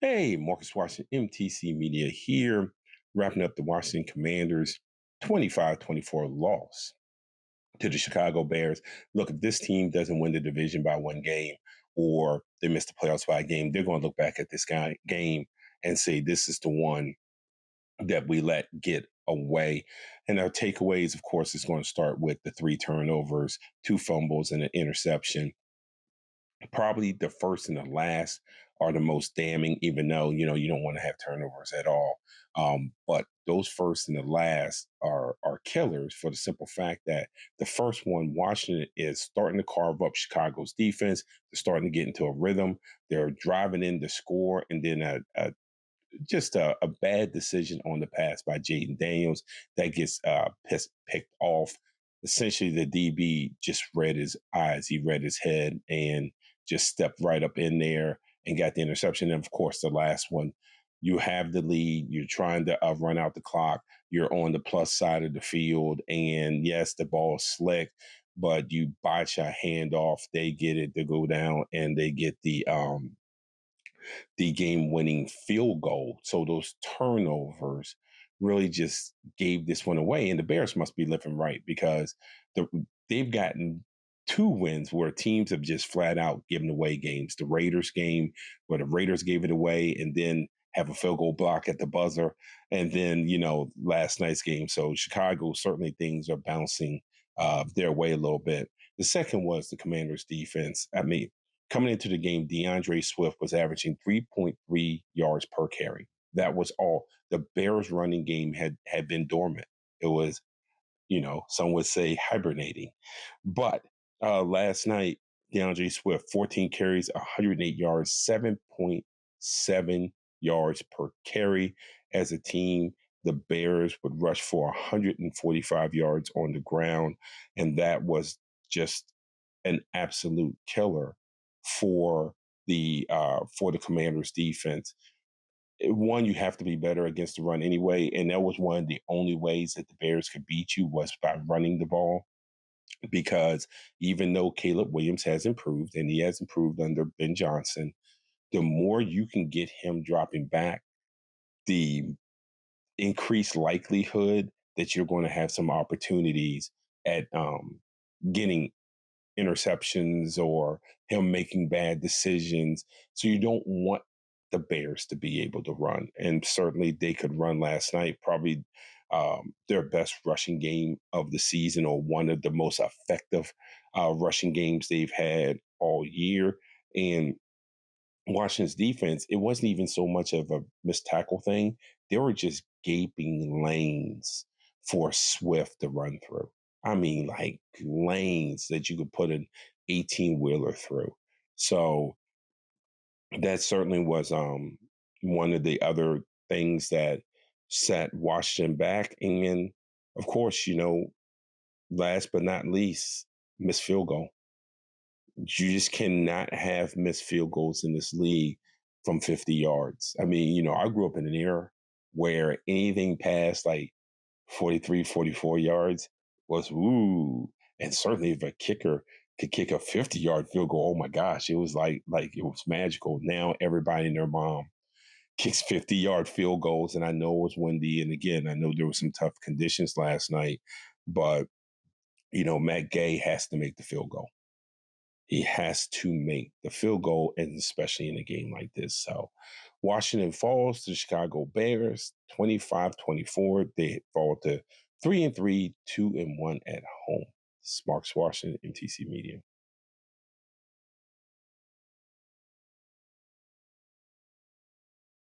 Hey, Marcus Washington, MTC Media here, wrapping up the Washington Commanders 25-24 loss to the Chicago Bears. Look, if this team doesn't win the division by one game or they miss the playoffs by a game, they're going to look back at this game and say, this is the one that we let get away. And our takeaways, of course, is going to start with the 3 turnovers, 2 fumbles, and an interception. Probably the first and the last are the most damning, even though, you don't want to have turnovers at all. But those first and the last are killers for the simple fact that the first one, Washington is starting to carve up Chicago's defense. They're starting to get into a rhythm. They're driving in to score, and then just a bad decision on the pass by Jaden Daniels that gets picked off. Essentially, the DB just read his eyes. He read his head and just stepped right up in there and got the interception. And, of course, the last one, you have the lead. You're trying to run out the clock. You're on the plus side of the field. And, yes, the ball is slick, but you botch a handoff. They get it to go down, and they get the game-winning field goal. So those turnovers really just gave this one away. And the Bears must be living right because they've gotten 2 wins where teams have just flat out given away games. The Raiders game where the Raiders gave it away and then have a field goal block at the buzzer. And then, last night's game. So Chicago, certainly things are bouncing their way a little bit. The second was the Commanders' defense. I mean, coming into the game, DeAndre Swift was averaging 3.3 yards per carry. That was all. The Bears' running game had been dormant. It was, some would say hibernating. But last night, DeAndre Swift, 14 carries, 108 yards, 7.7 yards per carry. As a team, the Bears would rush for 145 yards on the ground. And that was just an absolute killer for the Commanders defense. One, you have to be better against the run anyway, and that was one of the only ways that the Bears could beat you was by running the ball. Because even though Caleb Williams has improved, and he has improved under Ben Johnson, the more you can get him dropping back, the increased likelihood that you're going to have some opportunities at getting interceptions or him making bad decisions. So you don't want the Bears to be able to run. And certainly they could run last night, probably their best rushing game of the season or one of the most effective rushing games they've had all year. And Washington's defense, it wasn't even so much of a missed tackle thing. They were just gaping lanes for Swift to run through. I mean, like lanes that you could put an 18-wheeler through. So that certainly was one of the other things that set Washington back. And of course, last but not least, missed field goal. You just cannot have missed field goals in this league from 50 yards. I mean, I grew up in an era where anything past like 43, 44 yards was ooh. And certainly if a kicker could kick a 50-yard field goal, oh my gosh, it was like it was magical. Now everybody and their mom kicks 50-yard field goals. And I know it was windy. And again, I know there were some tough conditions last night, but Matt Gay has to make the field goal. He has to make the field goal, and especially in a game like this. So Washington falls to the Chicago Bears 25-24. They fall to 3-3, 2-1 at home. Marks Washington, MTC Media.